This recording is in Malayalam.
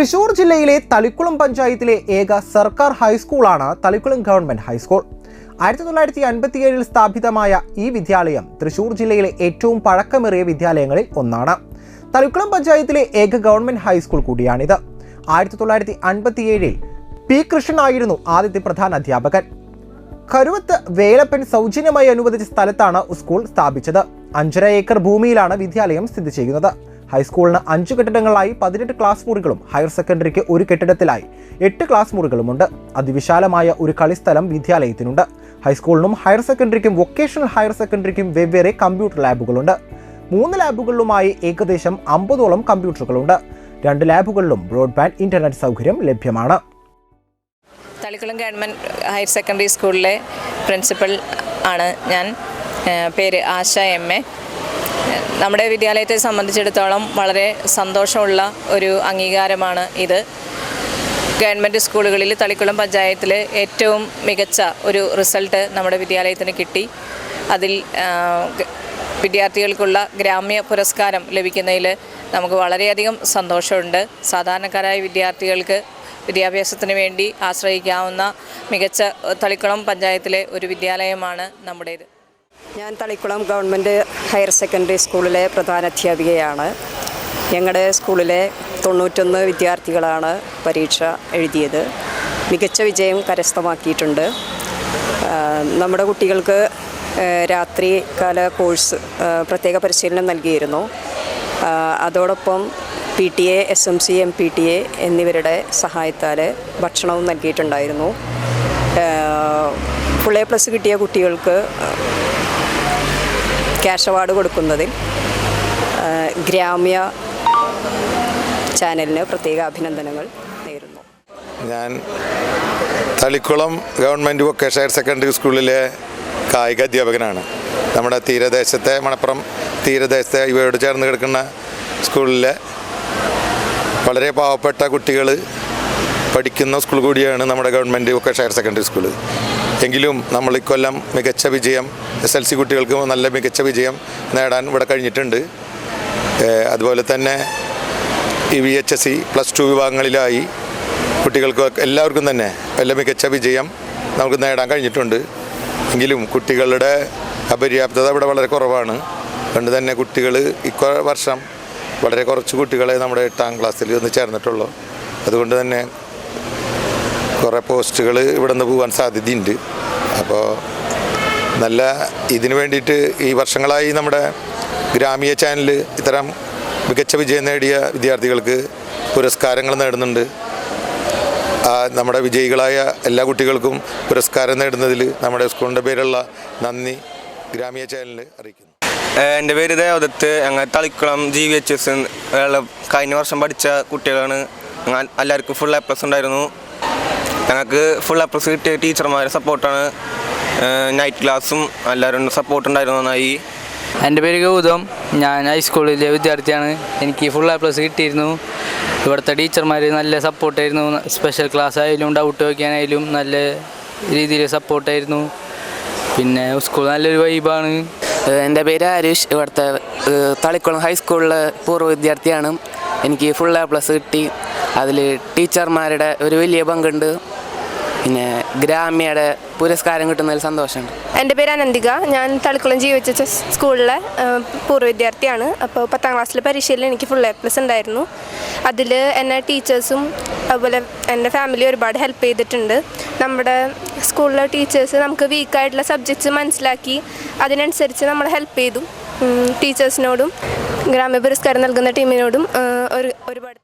തൃശൂർ ജില്ലയിലെ തളിക്കുളം പഞ്ചായത്തിലെ ഏക സർക്കാർ ഹൈസ്കൂളാണ് തളിക്കുളം ഗവൺമെന്റ് ഹൈസ്കൂൾ. 1957 സ്ഥാപിതമായ ഈ വിദ്യാലയം തൃശൂർ ജില്ലയിലെ ഏറ്റവും പഴക്കമേറിയ വിദ്യാലയങ്ങളിൽ ഒന്നാണ്. തളിക്കുളം പഞ്ചായത്തിലെ ഏക ഗവൺമെന്റ് ഹൈസ്കൂൾ കൂടിയാണിത്. 1957 പി കൃഷ്ണനായിരുന്നു ആദ്യത്തെ പ്രധാന അധ്യാപകൻ. കരുവത്ത് വേലപ്പൻ സൗജന്യമായി അനുവദിച്ച സ്ഥലത്താണ് സ്കൂൾ സ്ഥാപിച്ചത്. 5.5 ഏക്കർ ഭൂമിയിലാണ് വിദ്യാലയം സ്ഥിതി ചെയ്യുന്നത്. ഹൈസ്കൂളിന് 5 കെട്ടിടങ്ങളായി 18 ക്ലാസ് മുറികളും ഹയർ സെക്കൻഡറിക്ക് ഒരു കെട്ടിടത്തിലായി 8 ക്ലാസ് മുറികളുമുണ്ട്. അതിവിശാലമായ ഒരു കളിസ്ഥലം വിദ്യാലയത്തിനുണ്ട്. ഹൈസ്കൂളിനും ഹയർ സെക്കൻഡറിക്കും വൊക്കേഷണൽ ഹയർ സെക്കൻഡറിക്കും വെവ്വേറെ കമ്പ്യൂട്ടർ ലാബുകളുണ്ട്. 3 ലാബുകളിലുമായി ഏകദേശം 50ഓളം കമ്പ്യൂട്ടറുകളുണ്ട്. 2 ലാബുകളിലും ബ്രോഡ്ബാൻഡ് ഇന്റർനെറ്റ് സൗകര്യം ലഭ്യമാണ്. തളിക്കുളം ഗവൺമെൻറ് ഹയർ സെക്കൻഡറി സ്കൂളിലെ പ്രിൻസിപ്പൽ ആണ് ഞാൻ. പേര് ആശ എം.എ. നമ്മുടെ വിദ്യാലയത്തെ സംബന്ധിച്ചിടത്തോളം വളരെ സന്തോഷമുള്ള ഒരു അംഗീകാരമാണ് ഇത്. ഗവൺമെൻറ് സ്കൂളുകളിൽ തളിക്കുളം പഞ്ചായത്തിൽ ഏറ്റവും മികച്ച ഒരു റിസൾട്ട് നമ്മുടെ വിദ്യാലയത്തിന് കിട്ടി. അതിൽ വിദ്യാർത്ഥികൾക്കുള്ള ഗ്രാമ്യ പുരസ്കാരം ലഭിക്കുന്നതിൽ നമുക്ക് വളരെയധികം സന്തോഷമുണ്ട്. സാധാരണക്കാരായ വിദ്യാർത്ഥികൾക്ക് വിദ്യാഭ്യാസത്തിന് വേണ്ടി ആശ്രയിക്കാവുന്ന മികച്ച തളിക്കുളം പഞ്ചായത്തിലെ ഒരു വിദ്യാലയമാണ് നമ്മുടേത്. ഞാൻ തളിക്കുളം ഗവൺമെൻറ് ഹയർ സെക്കൻഡറി സ്കൂളിലെ പ്രധാനാധ്യാപികയാണ്. ഞങ്ങളുടെ സ്കൂളിലെ 91 വിദ്യാർത്ഥികളാണ് പരീക്ഷ എഴുതിയത്. മികച്ച വിജയം കരസ്ഥമാക്കിയിട്ടുണ്ട്. നമ്മുടെ കുട്ടികൾക്ക് രാത്രികാല കോഴ്സ് പ്രത്യേക പരിശീലനം നൽകിയിരുന്നു. അതോടൊപ്പം PTA, SMC, MPTA എന്നിവരുടെ സഹായത്താൽ ഭക്ഷണവും നൽകിയിട്ടുണ്ടായിരുന്നു. ഫുൾ A+ കിട്ടിയ കുട്ടികൾക്ക് ക്യാഷ് അവാർഡ് കൊടുക്കുന്നതിൽ ഗ്രാമ്യ ചാനലിന് പ്രത്യേക അഭിനന്ദനങ്ങൾ നേരുന്നു. ഞാൻ Thalikulam government vocational higher secondary സ്കൂളിലെ കായിക അധ്യാപകനാണ്. നമ്മുടെ തീരദേശത്തെ മണപ്പുറം തീരദേശത്തെ ഇവയോട് ചേർന്ന് കിടക്കുന്ന സ്കൂളിലെ വളരെ പാവപ്പെട്ട കുട്ടികൾ പഠിക്കുന്ന സ്കൂൾ കൂടിയാണ് നമ്മുടെ government vocational higher secondary school. എങ്കിലും നമ്മൾ ഇക്കൊല്ലം മികച്ച വിജയം SLC കുട്ടികൾക്ക് നല്ല മികച്ച വിജയം നേടാൻ ഇവിടെ കഴിഞ്ഞിട്ടുണ്ട്. അതുപോലെ തന്നെ ഈ VHSE +2 വിഭാഗങ്ങളിലായി കുട്ടികൾക്ക് എല്ലാവർക്കും തന്നെ നല്ല മികച്ച വിജയം നമുക്ക് നേടാൻ കഴിഞ്ഞിട്ടുണ്ട്. എങ്കിലും കുട്ടികളുടെ അപര്യാപ്തത ഇവിടെ വളരെ കുറവാണ്. അതുകൊണ്ട് തന്നെ കുട്ടികൾ വർഷം വളരെ കുറച്ച് കുട്ടികളെ നമ്മുടെ 8ാം ക്ലാസ്സിൽ ഒന്ന് ചേർന്നിട്ടുള്ളൂ. അതുകൊണ്ട് തന്നെ കുറേ പോസ്റ്റുകൾ ഇവിടെ നിന്ന് പോകാൻ സാധ്യതയുണ്ട്. അപ്പോൾ നല്ല ഇതിന് വേണ്ടിയിട്ട് ഈ വർഷങ്ങളായി നമ്മുടെ ഗ്രാമീയ ചാനൽ ഇത്തരം മികച്ച വിജയം നേടിയ വിദ്യാർത്ഥികൾക്ക് പുരസ്കാരങ്ങൾ നേടുന്നുണ്ട്. നമ്മുടെ വിജയികളായ എല്ലാ കുട്ടികൾക്കും പുരസ്കാരം നേടുന്നതിൽ നമ്മുടെ സ്കൂളിൻ്റെ പേരുള്ള നന്ദി ഗ്രാമീയ ചാനലിൽ അറിയിക്കുന്നു. എൻ്റെ പേര് ദേവദത്ത്. ഞങ്ങൾ തളിക്കുളം GVHS കഴിഞ്ഞ വർഷം പഠിച്ച കുട്ടികളാണ്. എല്ലാവർക്കും ഫുൾ A+ ഉണ്ടായിരുന്നു. ഞങ്ങൾക്ക് ഫുൾ A+ കിട്ടിയ ടീച്ചർമാരുടെ സപ്പോർട്ടാണ്. നൈറ്റ് ക്ലാസ്സും എല്ലാവരും സപ്പോർട്ടുണ്ടായിരുന്നു നന്നായി. എൻ്റെ പേര് ഗൗതം. ഞാൻ ഹൈസ്കൂളിലെ വിദ്യാർത്ഥിയാണ്. എനിക്ക് ഫുൾ A+ കിട്ടിയിരുന്നു. ഇവിടുത്തെ ടീച്ചർമാർ നല്ല സപ്പോർട്ടായിരുന്നു. സ്പെഷ്യൽ ക്ലാസ് ആയാലും ഡൗട്ട് വയ്ക്കാനായാലും നല്ല രീതിയിൽ സപ്പോർട്ടായിരുന്നു. പിന്നെ സ്കൂൾ നല്ലൊരു വൈബാണ്. എൻ്റെ പേര് ആരുഷ്. ഇവിടുത്തെ തളിക്കുളം ഹൈസ്കൂളിലെ പൂർവ്വ വിദ്യാർത്ഥിയാണ്. എനിക്ക് ഫുൾ A+ കിട്ടി. അതിൽ ടീച്ചർമാരുടെ ഒരു വലിയ പങ്കുണ്ട്. പിന്നെ ഗ്രാമ്യയുടെ പുരസ്കാരം കിട്ടുന്നതിൽ സന്തോഷമുണ്ട്. എൻ്റെ പേര് അനന്തിക. ഞാൻ തളിക്കുളം GVHS സ്കൂളിലെ പൂർവ്വ വിദ്യാർത്ഥിയാണ്. അപ്പോൾ 10ാം ക്ലാസ്സിലെ പരീക്ഷയിൽ എനിക്ക് ഫുൾ A+ ഉണ്ടായിരുന്നു. അതിൽ എന്നെ ടീച്ചേഴ്സും അതുപോലെ എൻ്റെ ഫാമിലി ഒരുപാട് ഹെൽപ്പ് ചെയ്തിട്ടുണ്ട്. നമ്മുടെ സ്കൂളിലെ ടീച്ചേഴ്സ് നമുക്ക് വീക്കായിട്ടുള്ള സബ്ജക്ട്സ് മനസ്സിലാക്കി അതിനനുസരിച്ച് നമ്മളെ ഹെൽപ്പ് ചെയ്തു. ടീച്ചേഴ്സിനോടും ഗ്രാമ്യ പുരസ്കാരം നൽകുന്ന ടീമിനോടും ഒരുപാട്